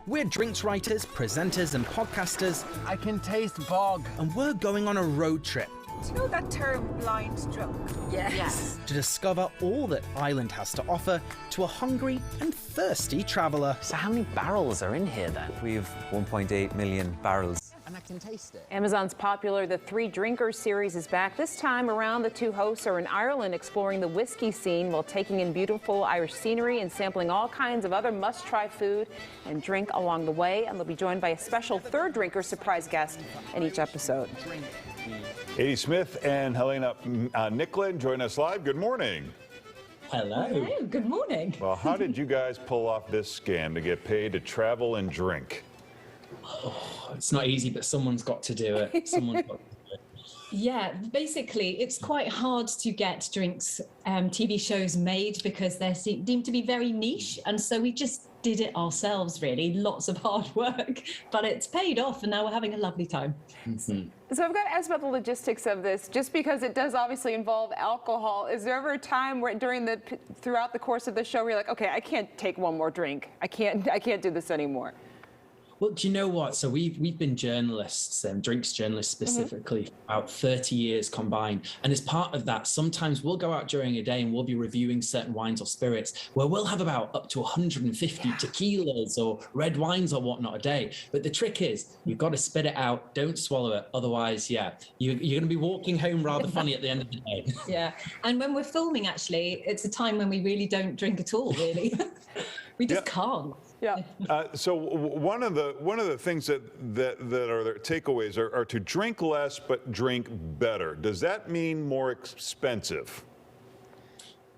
We're drinks writers, presenters and podcasters. I can taste bog. And we're going on a road trip. Do you know that term, blind drunk? Yes. To discover all that Ireland has to offer to a hungry and thirsty traveller. So how many barrels are in here then? We have 1.8 million barrels. And I can taste it. Amazon's popular The Three Drinkers series is back. This time around, the two hosts are in Ireland exploring the whiskey scene while taking in beautiful Irish scenery and sampling all kinds of other must-try food and drink along the way. And they'll be joined by a special third drinker surprise guest in each episode. Adi Smith and Helena Nicklin join us live. Good morning. Hello. Hello, good morning. Well, how did you guys pull off this scam to get paid to travel and drink? Oh, it's not easy, but someone's got to do it. Someone's got to do it. Yeah, basically, it's quite hard to get drinks TV shows made because they're deemed to be very niche. And so we just did it ourselves, really. Lots of hard work, but it's paid off. And now we're having a lovely time. Mm-hmm. So I've got to ask about the logistics of this, just because it does obviously involve alcohol. Is there ever a time where throughout the course of the show where you're like, okay, I can't take one more drink. I can't do this anymore? Well, do you know what? So we've been journalists, drinks journalists specifically, for about 30 years combined. And as part of that, sometimes we'll go out during a day and we'll be reviewing certain wines or spirits where we'll have about up to 150 tequilas or red wines or whatnot a day. But the trick is you've got to spit it out. Don't swallow it. Otherwise, you're going to be walking home rather funny at the end of the day. Yeah. And when we're filming, actually, it's a time when we really don't drink at all, really. We just can't. Yeah. So one of the things that are their takeaways are to drink less but drink better. Does that mean more expensive?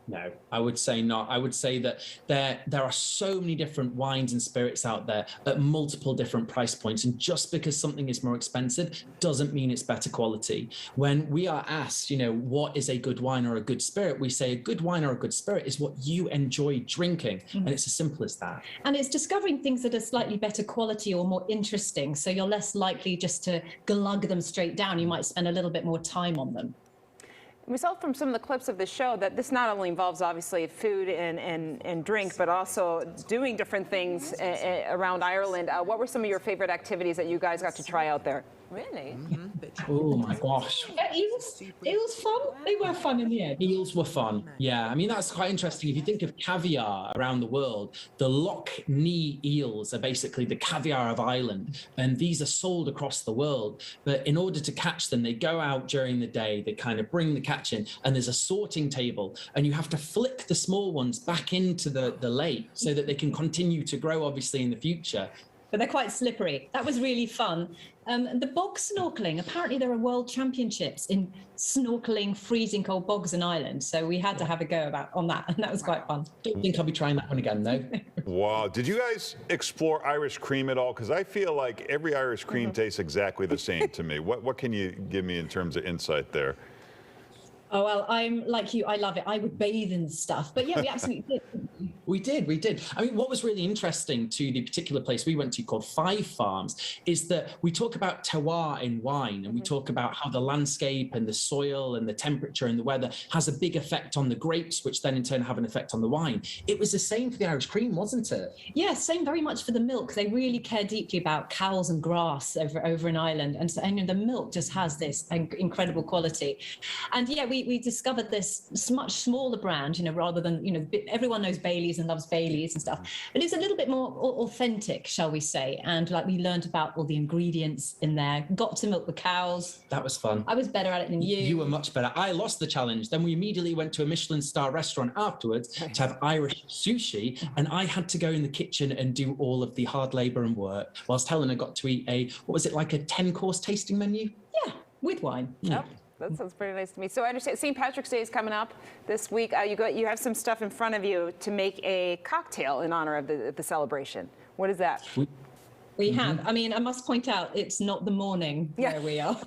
No, I would say not. I would say that there are so many different wines and spirits out there at multiple different price points. And just because something is more expensive doesn't mean it's better quality. When we are asked, what is a good wine or a good spirit, we say a good wine or a good spirit is what you enjoy drinking. And it's as simple as that. And it's discovering things that are slightly better quality or more interesting. So you're less likely just to glug them straight down. You might spend a little bit more time on them. We saw from some of the clips of the show that this not only involves obviously food and drink, but also doing different things around Ireland. What were some of your favorite activities that you guys got to try out there? Really? Oh my gosh. Eels fun? They were fun in the end. Eels were fun. Yeah, I mean, that's quite interesting. If you think of caviar around the world, the Loch Ness eels are basically the caviar of Ireland. And these are sold across the world. But in order to catch them, they go out during the day, they kind of bring the catch in, and there's a sorting table. And you have to flick the small ones back into the lake so that they can continue to grow, obviously, in the future. But they're quite slippery. That was really fun. The bog snorkeling, apparently there are world championships in snorkeling freezing cold bogs in Ireland. So we had to have a go on that, and that was quite fun. Don't think I'll be trying that one again, though. Wow. Did you guys explore Irish cream at all? Because I feel like every Irish cream tastes exactly the same to me. What can you give me in terms of insight there? Oh, well, I'm like you. I love it. I would bathe in stuff. But yeah, we absolutely did. We did. I mean, what was really interesting to the particular place we went to called Five Farms is that we talk about terroir in wine, and we talk about how the landscape and the soil and the temperature and the weather has a big effect on the grapes, which then in turn have an effect on the wine. It was the same for the Irish cream, wasn't it? Yeah, same very much for the milk. They really care deeply about cows and grass over in Ireland. And so the milk just has this incredible quality. And yeah, we discovered this much smaller brand, rather than, everyone knows Baileys and loves Baileys and stuff. But it's a little bit more authentic, shall we say. And we learned about all the ingredients in there, got to milk the cows. That was fun. I was better at it than you. You were much better. I lost the challenge. Then we immediately went to a Michelin star restaurant afterwards to have Irish sushi. And I had to go in the kitchen and do all of the hard labor and work, whilst Helena got to eat a 10-course tasting menu? Yeah, with wine. Oh, that sounds pretty nice to me. So I understand St. Patrick's Day is coming up this week. You have some stuff in front of you to make a cocktail in honor of the celebration. What is that? We have. I mean, I must point out, it's not the morning where we are.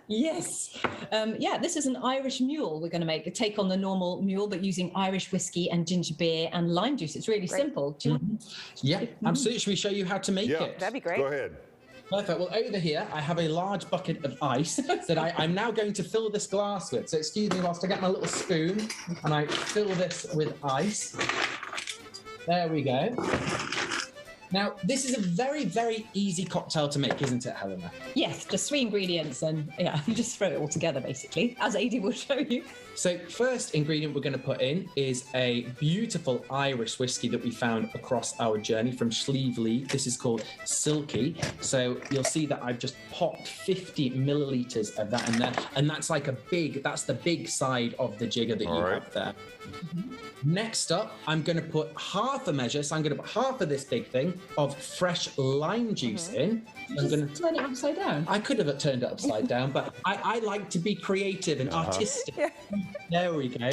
Yes. This is an Irish mule we're going to make. A take on the normal mule, but using Irish whiskey and ginger beer and lime juice. It's really simple. Do you want Yeah, absolutely. Should we show you how to make it? That'd be great. Go ahead. Perfect. Well, over here, I have a large bucket of ice that I'm now going to fill this glass with. So excuse me whilst I get my little spoon and I fill this with ice. There we go. Now, this is a very, very easy cocktail to make, isn't it, Helena? Yes, just 3 ingredients and yeah, you just throw it all together basically, as Adi will show you. So first ingredient we're going to put in is a beautiful Irish whiskey that we found across our journey from Slieve League. This is called Silky. So you'll see that I've just popped 50 millilitres of that in there. And that's like that's the big side of the jigger that you have there. Next up, I'm going to put half a measure, so I'm going to put half of this big thing of fresh lime juice in. I'm going to turn it upside down. I could have turned it upside down, but I like to be creative and artistic. There we go.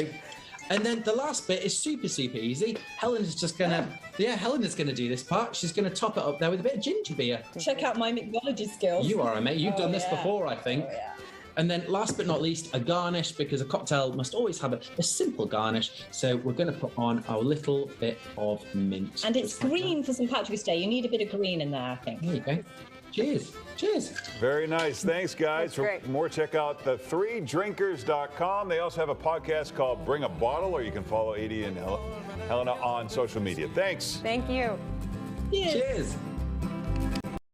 And then the last bit is super, super easy. Helena's just going to, Helena's going to do this part. She's going to top it up there with a bit of ginger beer. Check out my mixology skills. You are, mate. You've done this before, I think. Oh, yeah. And then last but not least, a garnish, because a cocktail must always have a simple garnish. So we're going to put on our little bit of mint. And it's green for St. Patrick's Day. You need a bit of green in there, I think. There you go. Cheers. Cheers. Very nice. Thanks, guys. For great. more, check out the3drinkers.com. They also have a podcast called Bring a Bottle, or you can follow Adi and Helena on social media. Thanks. Thank you. Cheers.